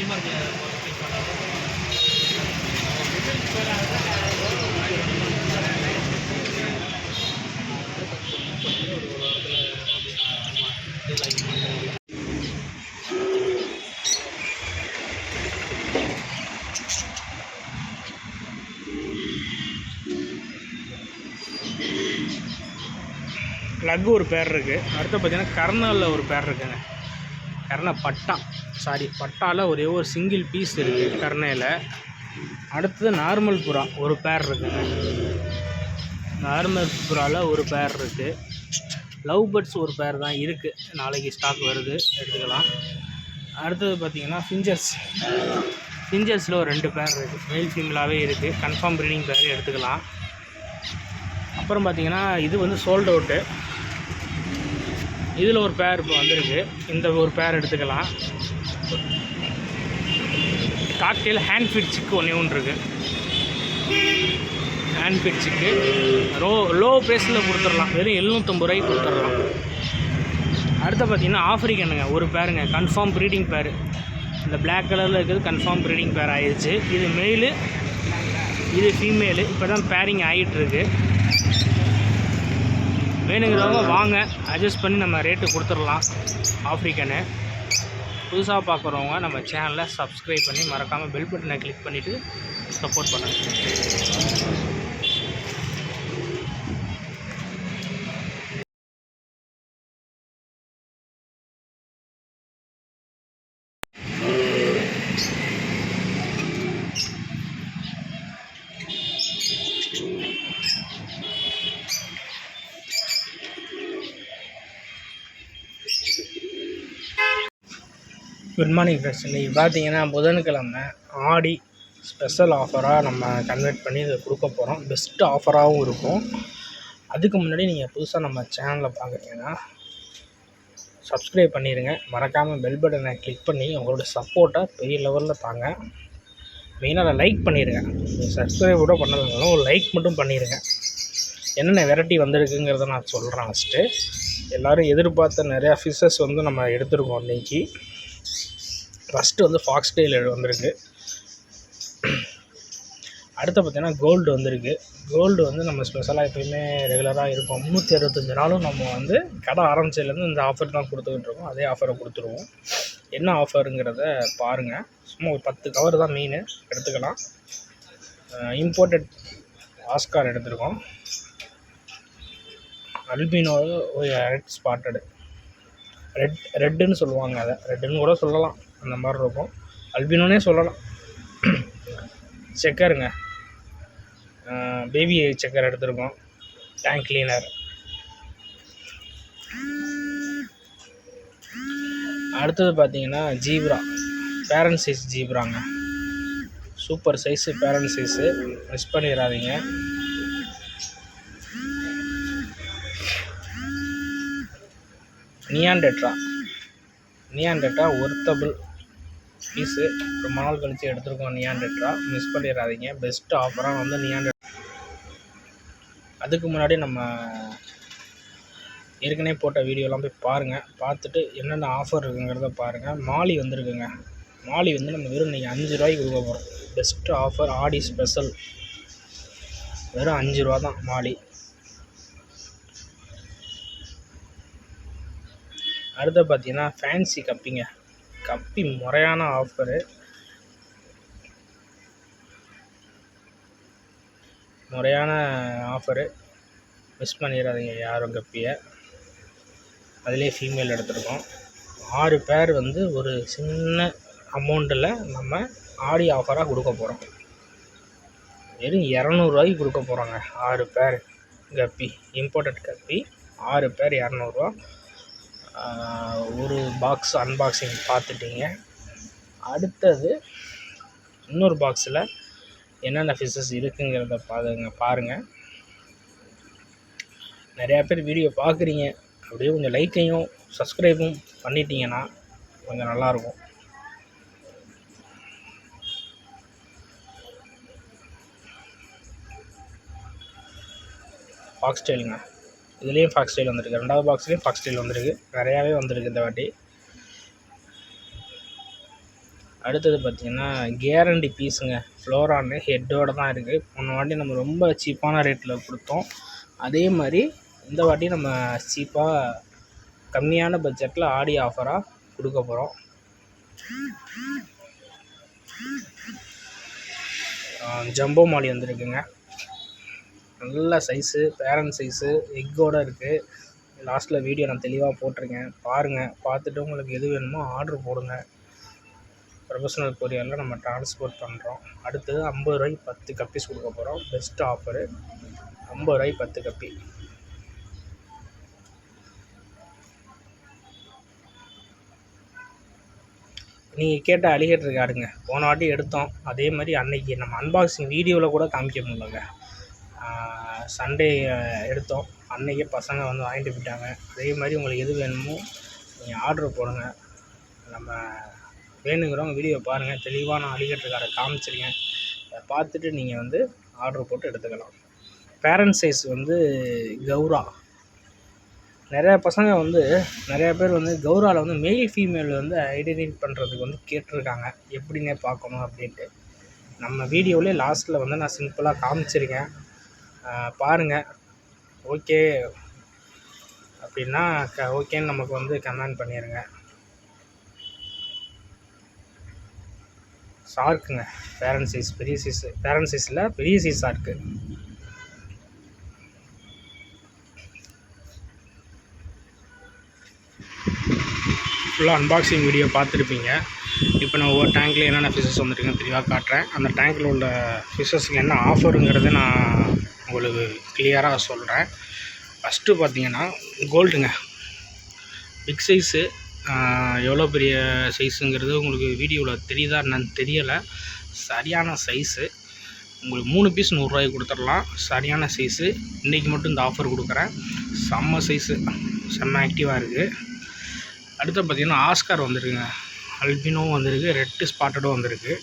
Plug ஒரு பேர் இருக்குது. அடுத்து பார்த்திங்கன்னா கர்னலில் ஒரு பேர் இருக்குங்க. கர்ண பட்டா பட்டாவில் ஒரே ஒரு சிங்கிள் பீஸ் இருக்குது கர்ணையில். அடுத்தது நார்மல் புறா ஒரு பேர் இருக்குங்க. நார்மல் புறாவில் ஒரு பேர் இருக்குது. லவ் பேர்ட்ஸ் ஒரு பேர் தான் இருக்குது. நாளைக்கு ஸ்டாக் வருது, எடுத்துக்கலாம். அடுத்தது பார்த்திங்கன்னா ஃபிஞ்சர்ஸில் ஒரு 2 பேர் இருக்குது. மேல் ஃபீமேலாகவே இருக்குது. கன்ஃபார்ம் ப்ரீடிங் பேர் எடுத்துக்கலாம். அப்புறம் பார்த்திங்கன்னா இது வந்து சோல்ட் அவுட்டு. இதில் ஒரு பேர் இப்போ வந்திருக்கு. இந்த ஒரு பேர் எடுத்துக்கலாம். காக்டெயில் ஹேண்ட் ஃபீட் சிக்கு ஒன்று இருக்குது. ஹேண்ட் ஃபீட் சிக்கு லோ ப்ரைஸில் கொடுத்துடலாம். வெறும் 750 ரூபாய்க்கு கொடுத்துடலாம். அடுத்து பார்த்திங்கன்னா ஆஃப்ரிக்கனுங்க ஒரு பேருங்க. கன்ஃபார்ம் ப்ரீடிங் பேர். இந்த பிளாக் கலரில் இருக்கிறது கன்ஃபார்ம் ப்ரீடிங் பேர் ஆயிடுச்சு. இது மெயிலு, இது ஃபீமேலு. இப்போ தான் பேரிங் ஆகிட்டுருக்கு. வேணுங்கிறவங்க வாங்க, அட்ஜஸ்ட் பண்ணி நம்ம ரேட்டு கொடுத்துடலாம். ஆஃப்ரிக்கனு புதுசாக பார்க்குறவங்க நம்ம சேனலை சப்ஸ்கிரைப் பண்ணி மறக்காமல் பெல் பட்டனை கிளிக் பண்ணிவிட்டு சப்போர்ட் பண்ணுங்கள். Good morning friends. இன்றைக்கி பார்த்தீங்கன்னா புதன்கிழமை ஆடி ஸ்பெஷல் ஆஃபராக நம்ம கன்வெர்ட் பண்ணி இதை கொடுக்க போகிறோம். பெஸ்ட்டு ஆஃபராகவும் இருக்கும். அதுக்கு முன்னாடி நீங்கள் புதுசாக நம்ம சேனலில் பார்க்குறீங்கன்னா சப்ஸ்கிரைப் பண்ணிடுங்க. மறக்காமல் பெல் பட்டனை கிளிக் பண்ணி உங்களோட சப்போர்ட்டை பெரிய லெவலில் தாங்க. மெயினாக அதை லைக் பண்ணிடுங்க. நீங்கள் சப்ஸ்கிரைப் கூட பண்ணதுனாலும் ஒரு லைக் மட்டும் பண்ணிடுங்க. என்னென்ன வெரைட்டி வந்திருக்குங்கிறத நான் சொல்கிறேன். ஃபஸ்ட்டு எல்லோரும் எதிர்பார்த்த நிறையா ஃபிஷஸ் வந்து நம்ம எடுத்துருக்கோம் இன்றைக்கி. ஃபஸ்ட்டு வந்து ஃபாக்ஸ் டெயில் வந்திருக்கு. அடுத்து பார்த்திங்கன்னா கோல்டு வந்திருக்கு. கோல்டு வந்து நம்ம ஸ்பெஷலாக எப்போயுமே ரெகுலராக இருக்கும். 365 நாளும் நம்ம வந்து கடை ஆரம்பிச்சதுலேருந்து இந்த ஆஃபர் தான் கொடுத்துக்கிட்டு இருக்கோம். அதே ஆஃபரை கொடுத்துருவோம். என்ன ஆஃபருங்கிறத பாருங்கள். சும்மா ஒரு 10 கவர் தான் மீன் எடுத்துக்கலாம். இம்போர்ட்டட் ஆஸ்கார் எடுத்துருக்கோம். அல்பினோ ரெட் ஸ்பாட்டடு ரெட்டுன்னு சொல்லுவாங்க. அதை ரெட்டுன்னு கூட சொல்லலாம். அந்த மாதிரி இருக்கும். அல்பினோனே சொல்லலாம். செக்கருங்க, பேபி செக்கர் எடுத்துருக்கோம். Tank cleaner. அடுத்தது பார்த்தீங்கன்னா ஜீப்ரா, பேரண்ட் சைஸ் ஜீப்ராங்க. Super size, parent size, miss பண்ணிடாதீங்க. Neon tetra worthable piece. ரொம்ப நாள் கழித்து எடுத்துருக்கோம். நியான்டெட்ரா மிஸ் பண்ணிடாதீங்க. பெஸ்ட் ஆஃபராக வந்து நியான்டெட்ரா. அதுக்கு முன்னாடி நம்ம ஏற்கனவே போட்ட வீடியோலாம் போய் பாருங்கள். பார்த்துட்டு என்னென்ன ஆஃபர் இருக்குங்கிறத பாருங்கள். மாலி வந்திருக்குங்க. மாலி வந்து நம்ம வெறும் இன்றைக்கி 5 ரூபாய்க்கு கொடுக்க போகிறோம். Best offer, Aadi special. வெறும் 5 ரூபா தான் மாலி. அடுத்து பார்த்தீங்கன்னா ஃபேன்சி கப்பிங்க. கப்பி முறையான ஆஃபரு. மிஸ் பண்ணிடாதீங்க யாரும் கப்பியை. அதிலே ஃபீமேல் எடுத்துருக்கோம். 6 பேர் வந்து ஒரு சின்ன அமௌண்ட்டில் நம்ம ஆடி ஆஃபராக கொடுக்க போகிறோம். வெறும் 200 ரூபாய்க்கு கொடுக்க போகிறோங்க. 6 பேர் கப்பி, இம்போர்ட்டட் கப்பி 6 பேர் 200 ரூபா. ஒரு பாக்ஸ் அன்பாக்சிங் பார்த்துட்டிங்க. அடுத்தது இன்னொரு பாக்ஸில் என்னென்ன ஃபிஷஸ் இருக்குங்கிறத பாருங்கள். நிறையா பேர் வீடியோ பார்க்குறீங்க. அப்படியே கொஞ்சம் லைக்கையும் சப்ஸ்கிரைபும் பண்ணிட்டீங்கன்னா கொஞ்சம் நல்லாயிருக்கும். ஃபாக்ஸ் டெயிலுங்க. இதுலேயும் ஃபாக்ஸ் டெயில் வந்திருக்கு. 2வது பாக்ஸ்லேயும் ஃபாக்ஸ் டெயில் வந்திருக்கு. நிறையாவே வந்திருக்கு இந்த வாட்டி. அடுத்தது பார்த்திங்கன்னா கேரண்டி பீஸுங்க. ஃப்ளோரான் ஹெட்டோடு தான் இருக்குது. போன வாட்டி நம்ம ரொம்ப சீப்பான ரேட்டில் கொடுத்தோம். அதே மாதிரி இந்த வாட்டி நம்ம சீப்பாக கம்மியான பட்ஜெட்டில் ஆடி ஆஃபராக கொடுக்க போகிறோம். ஜம்போ மாலி வந்துருக்குங்க. நல்ல சைஸு, பேரண்ட் சைஸு, எக்கோடு இருக்குது. லாஸ்ட்டில் வீடியோ நான் தெளிவாக போட்டிருக்கேன், பாருங்கள். பார்த்துட்டு உங்களுக்கு எது வேணுமோ ஆர்டர் போடுங்க. ப்ரொஃபஷனல் கொரியரில் நம்ம ட்ரான்ஸ்போர்ட் பண்ணுறோம். அடுத்தது 50 ரூபாய்க்கு 10 கப்பீஸ் கொடுக்க போகிறோம். பெஸ்ட் ஆஃபரு, 50 ரூபாய்க்கு 10 கப்பி. நீங்கள் கேட்ட அலிகேட்டர் கார்டுங்க, போன வாட்டி எடுத்தோம். அதே மாதிரி அன்றைக்கி நம்ம அன்பாக்சிங் வீடியோவில் கூட காமிக்க முடியலங்க. சண்டே எடுத்தோம், அன்றைக்கே பசங்க வந்து வாங்கிட்டு போயிட்டாங்க. அதே மாதிரி உங்களுக்கு எது வேணுமோ நீங்கள் ஆர்டர் போடுங்க. நம்ம வேணுங்கிறவங்க வீடியோ பாருங்கள், தெளிவாக நான் அலிகேட்டர் கார்டை காமிச்சிருக்கேன். அதை பார்த்துட்டு நீங்கள் வந்து ஆர்டர் போட்டு எடுத்துக்கலாம். பேரண்ட் சைஸ் வந்து கௌரா. நிறையா பசங்க வந்து நிறையா பேர் வந்து கௌராவில் வந்து மெயில் ஃபீமேல் வந்து ஐடென்டிஃபை பண்ணுறதுக்கு வந்து கேட்டிருக்காங்க, எப்படின்னே பார்க்கணும் அப்படின்ட்டு. நம்ம வீடியோவிலே லாஸ்ட்டில் வந்து நான் சிம்பிளாக காமிச்சிருக்கேன், பாருங்கள். ஓகே அப்படின்னா ஓகேன்னு நமக்கு வந்து கமெண்ட் பண்ணிடுங்க. ஷார்க்குங்க, பேரண்ட் சைஸ், பெரிய சைஸு, பேரண்ட் சைஸில் பெரிய சைஸ் ஷார்க்கு. ஃபுல்லாக அன்பாக்சிங் வீடியோ பார்த்துருப்பீங்க. இப்போ நான் ஒவ்வொரு டேங்க்லேயும் என்னென்ன ஃபிஷஸ் வந்துருக்குன்னு தெளிவாக காட்டுறேன். அந்த டேங்க்கில் உள்ள ஃபிஷஸுக்கு என்ன ஆஃபருங்கிறத நான் உங்களுக்கு கிளியராக சொல்கிறேன். ஃபஸ்ட்டு பார்த்தீங்கன்னா கோல்டுங்க, பிக் சைஸு. எவ்வளோ பெரிய சைஸுங்கிறது உங்களுக்கு வீடியோவில் தெரியுதா என்னன்னு தெரியலை. சரியான சைஸு. உங்களுக்கு 3 பீஸ் 100 ரூபாய்க்கு கொடுத்துடலாம். சரியான சைஸு. இன்றைக்கி மட்டும் இந்த ஆஃபர் கொடுக்குறேன். செம்ம சைஸு, செம்ம ஆக்டிவாக இருக்குது. அடுத்து பார்த்திங்கன்னா ஆஸ்கார் வந்துருக்குங்க, அல்பினோவும் வந்திருக்கு, ரெட்டு ஸ்பாட்டடும் வந்திருக்கு.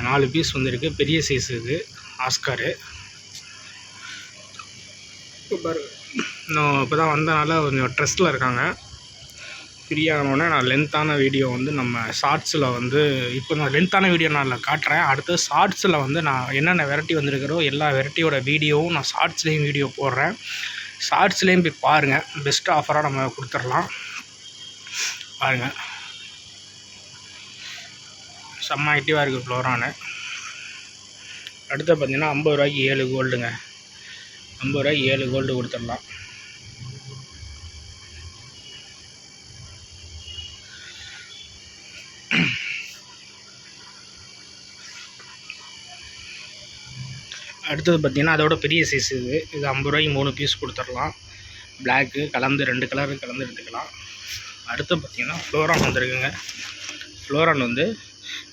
4 பீஸ் வந்திருக்கு, பெரிய சைஸு இது ஆஸ்காரு. இன்னும் இப்போ தான் வந்தனால கொஞ்சம் ட்ரெஸ்ட்டில் இருக்காங்க. ஃப்ரீயானோடனே நான் லென்த்தான வீடியோ வந்து நம்ம ஷார்ட்ஸில் வந்து இப்போ நான் லென்த்தான வீடியோ நான் காட்டுறேன். அடுத்து ஷார்ட்ஸில் வந்து நான் என்னென்ன வெரைட்டி வந்திருக்கிறோ எல்லா வெரைட்டியோட வீடியோவும் நான் ஷார்ட்ஸ்லேயும் வீடியோ போடுறேன். ஷார்ட்ஸ்லேயும் போய் பாருங்கள். பெஸ்ட் ஆஃபராக நம்ம கொடுத்துடலாம், பாருங்கள். செம்ம ஆக்டிவாக இருக்குது ஃப்ளோரானு. அடுத்து பார்த்திங்கன்னா 50 ரூபாய்க்கு 7 கோல்டுங்க. 50 ரூபாய்க்கு 7 கோல்டு கொடுத்துடலாம். அடுத்தது பார்த்திங்கன்னா அதோட பெரிய சைஸ் இது. இது 50 ரூபாய்க்கு 3 பீஸ் கொடுத்துடலாம். பிளாக்கு கலந்து 2 கலரு கலந்து எடுத்துக்கலாம். அடுத்து பார்த்திங்கன்னா ஃப்ளோரான் வந்துருக்குங்க. ஃப்ளோரான் வந்து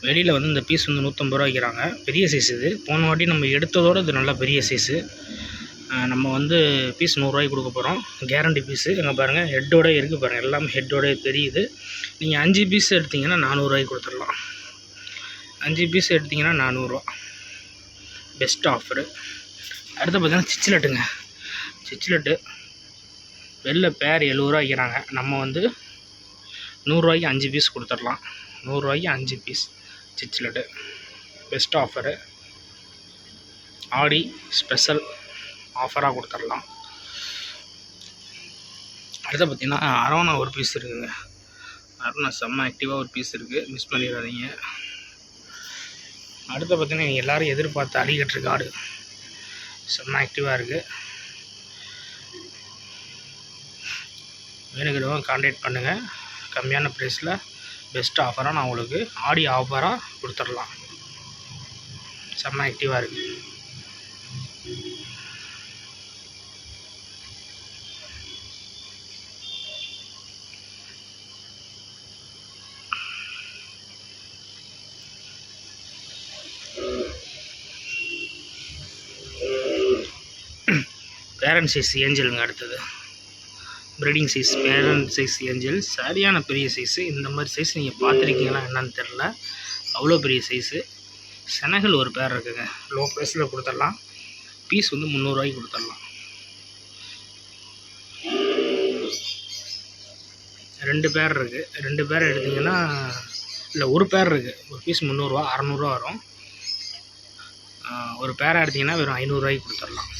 வெளியில் வந்து இந்த பீஸ் வந்து 150 ரூபா வைக்கிறாங்க. பெரிய சைஸ் இது. போன வாட்டி நம்ம எடுத்ததோடு இது நல்ல பெரிய சைஸு. நம்ம வந்து பீஸ் 100 ரூபாய்க்கு கொடுக்க போகிறோம். Guarantee piece. எங்கே பாருங்கள், ஹெட்டோட இருக்குது பாருங்கள், எல்லாமே ஹெட்டோட தெரியுது. நீங்கள் 5 பீஸ் எடுத்திங்கன்னா 400 ரூபாய்க்கு கொடுத்துடலாம். 5 பீஸ் எடுத்திங்கன்னா 400 ரூபா, பெஸ்ட் ஆஃபரு. அடுத்து பார்த்திங்கன்னா சிச்சிலட்டுங்க. சிச்சிலட்டு வெளில பேர் 70 ரூபா வைக்கிறாங்க. நம்ம வந்து 100 ரூபாய்க்கு 5 பீஸ் கொடுத்துடலாம். 100 ரூபாய்க்கு 5 பீஸ் சிச்சிலட்டு, பெஸ்ட் ஆஃபரு. ஆடி ஸ்பெஷல் ஆஃபராக கொடுத்துடலாம். அடுத்து பார்த்திங்கன்னா அரோனா ஒரு பீஸ் இருக்குதுங்க. அரோனா செம்ம ஆக்டிவாக ஒரு பீஸ் இருக்குது, மிஸ் பண்ணிடாதீங்க. அடுத்து பார்த்திங்கன்னா நீங்கள் எல்லோரும் எதிர்பார்த்த அலிகேட்டர் கார்டு செம்ம ஆக்டிவாக இருக்குது. வேணுங்கிறவங்க கான்டாக்ட் பண்ணுங்கள். கம்மியான ப்ரைஸில் பெஸ்ட் ஆஃபராக நான் உங்களுக்கு ஆடி ஆஃபராக கொடுத்துடலாம். செம்ம ஆக்டிவாக இருக்குது. பேரண்ட் சைஸ் ஏஞ்சலுங்க. அடுத்தது breeding size parent size angel, சரியான பெரிய சைஸு. இந்த மாதிரி சைஸ் நீங்கள் பார்த்துருக்கீங்களா என்னன்னு தெரில, அவ்வளோ பெரிய சைஸு. செனகல் ஒரு பேர் இருக்குதுங்க, லோ ப்ரைஸில் கொடுத்துடலாம். பீஸ் வந்து 300 ரூபாய்க்கு கொடுத்துடலாம். 2 பேர் இருக்குது. 2 பேர் எடுத்திங்கன்னா இல்லை ஒரு பேர் இருக்குது. ஒரு பீஸ் 300 600 வரும். ஒரு பேரை எடுத்திங்கன்னா வெறும் 500 கொடுத்துடலாம்.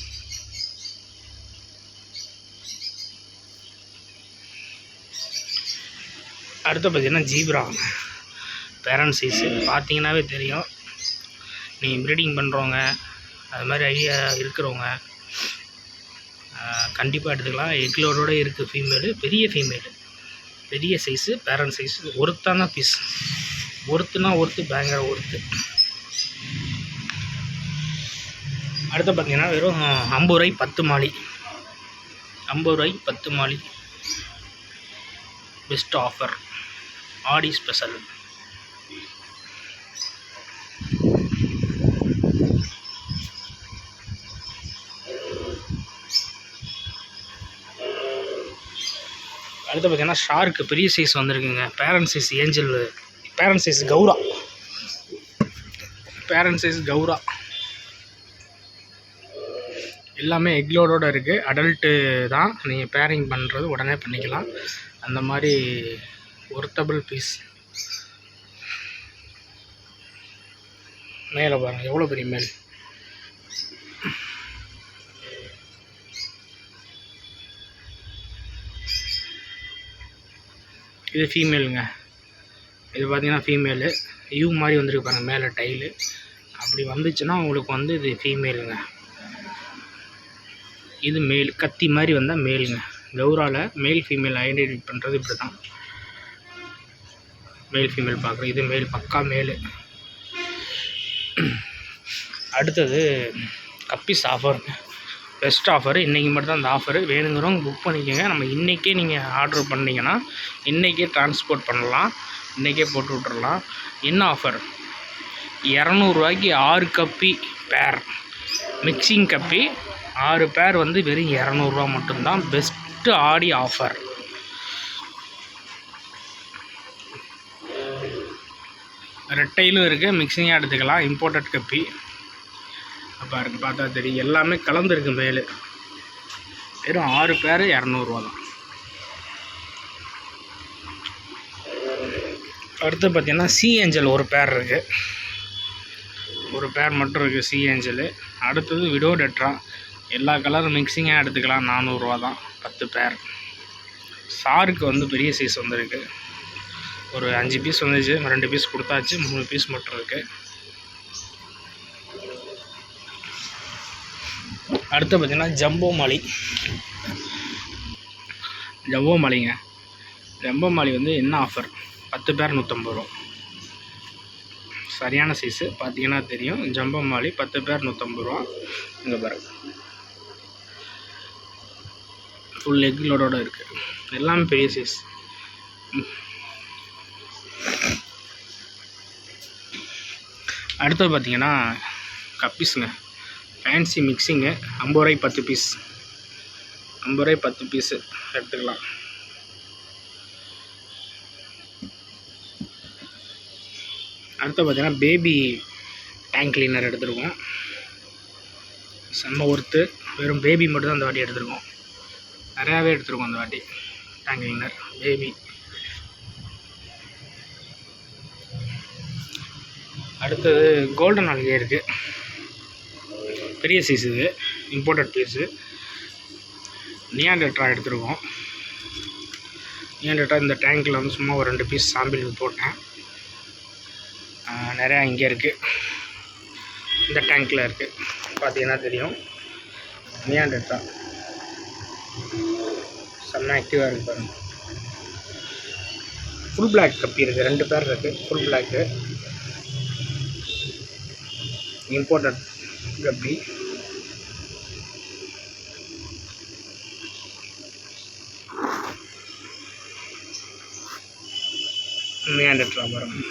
அடுத்து பார்த்திங்கன்னா ஜீப்ரா பேரண்ட் சைஸு பார்த்தீங்கன்னாவே தெரியும். நீங்கள் ப்ரீடிங் பண்ணுறவங்க அது மாதிரி ஐடியா இருக்கிறவங்க கண்டிப்பாக எடுத்துக்கலாம். எக்லோடோடு இருக்குது ஃபீமேலு, பெரிய ஃபீமேலு, பெரிய சைஸு பேரண்ட் சைஸு. ஒருத்தான பீஸ், ஒருத்துனா பயங்கர ஒருத்து. அடுத்து பார்த்திங்கன்னா வெறும் 50 ரூபாய்க்கு 10 மாலி, 50 ரூபாய்க்கு 10 molly. Best offer, Aadi special. அடுத்து பார்த்திங்கன்னா ஷார்க்கு பெரிய சைஸ் வந்திருக்குங்க. Parent size angel, parent size கௌரா, பேரண்ட் சைஸ் கௌரா. எல்லாமே எக்லோடோடு இருக்குது. அடல்ட்டு தான், நீங்கள் பேரிங் பண்ணுறது உடனே பண்ணிக்கலாம். அந்த மாதிரி ஒர்த்தபிள் பீஸ். மேலே பாருங்கள் எவ்வளோ பெரிய மேல். இது ஃபீமேலுங்க. இது பார்த்திங்கன்னா ஃபீமேலு. யூ மாதிரி வந்துருக்கு பாருங்கள் மேலே டைலு. அப்படி வந்துச்சுன்னா உங்களுக்கு இது ஃபீமேலுங்க. இது மேல், கத்தி மாதிரி வந்தால் மேலுங்க. கௌராவில் மேல் ஃபீமேல் ஐடென்டிஃபை பண்ணுறது இப்படி தான். மேல் ஃபீமேல் பார்க்குறோம். இது மேல், பக்கா மேல். அடுத்தது கப்பீஸ் ஆஃபருங்க. Best offer. இன்றைக்கி மட்டும்தான் அந்த ஆஃபரு. வேணுங்கிறவங்க புக் பண்ணிக்கோங்க. நம்ம இன்றைக்கே நீங்கள் ஆர்டர் பண்ணிங்கன்னா இன்றைக்கே ட்ரான்ஸ்போர்ட் பண்ணலாம், இன்றைக்கே போட்டு விட்றலாம். என்ன ஆஃபர்? 200 ரூபாய்க்கு 6 கப்பி பேர், மிக்சிங் கப்பி 6 பேர் வெறும் 200 ரூபா மட்டும்தான். பெஸ்ட்டு ஆடி ஆஃபர். ரெட்டையிலும் இருக்குது, மிக்சிங்காக எடுத்துக்கலாம். இம்போர்ட்டட் கப்பி பாருங்க, பார்த்தா தெரியும். எல்லாமே கலந்துருக்கு மேலே. வெறும் 6 பேர் 200 ரூபா தான். அடுத்து பார்த்திங்கன்னா சி ஏஞ்சல் ஒரு பேர் இருக்குது, ஒரு பேர் மட்டும் இருக்குது சி ஏஞ்சலு. அடுத்தது விடோ டெட்ரா, எல்லா கலரும் மிக்சிங்காக எடுத்துக்கலாம். 400 ரூபா தான் 10 பேர். ஷார்க்கு பெரிய சைஸ் வந்திருக்கு. ஒரு 5 பீஸ் வந்துச்சு, 2 பீஸ் கொடுத்தாச்சு, 3 பீஸ் மட்டும் இருக்குது. அடுத்து பார்த்திங்கன்னா ஜம்போ மாலி. ஜம்போ மாலிங்க. ஜம்போ மாலி என்ன ஆஃபர்? 10 பேர் 150 ரூபா. சரியான சைஸு, பார்த்தீங்கன்னா தெரியும். ஜம்போ மாலி 10 பேர் 150 ரூபா. இங்கே பாருங்க, ஃபுல் எக் லோடோடு இருக்குது. எல்லாமே பெரிய சைஸ். அடுத்தது பார்த்திங்கன்னா கப்பீஸுங்க. ஃபேன்சி மிக்சிங்கு 50 ரூபாய்க்கு 10 பீஸ், 50 ரூபாய்க்கு 10 பீஸு எடுத்துக்கலாம். அடுத்து பார்த்திங்கன்னா பேபி டேங்க் கிளீனர் எடுத்துருக்கோம். செம்ம ஒர்த்து. வெறும் பேபி மட்டும் தான் அந்த வாட்டி எடுத்துருக்கோம். நிறையாவே எடுத்துருக்கோம் அந்த வாட்டி டேங்க் கிளீனர் பேபி. அடுத்தது கோல்டன் ஆல்கே இருக்குது, பெரிய சைஸ். இது இம்போர்ட்டட் பீஸு. நியாண்டெட்ரா எடுத்துருக்கோம். நியாண்டெட்ரா இந்த டேங்க்கில் சும்மா ஒரு 2 பீஸ் சாம்பிளுக்கு போட்டேன். நிறையா இங்கே இருக்குது, இந்த டேங்க்கில் இருக்குது, பார்த்தீங்கன்னா தெரியும். நியாண்டெட்ரா செம்ம ஆக்டிவாக இருக்குது பாருங்கள். ஃபுல் பிளாக் கப்பி இருக்குது, 2 பேர் இருக்குது. ஃபுல் பிளாக்கு இம்போர்ட்டட் கப்பி. நியாண்டெட்ரா பாருங்கள்.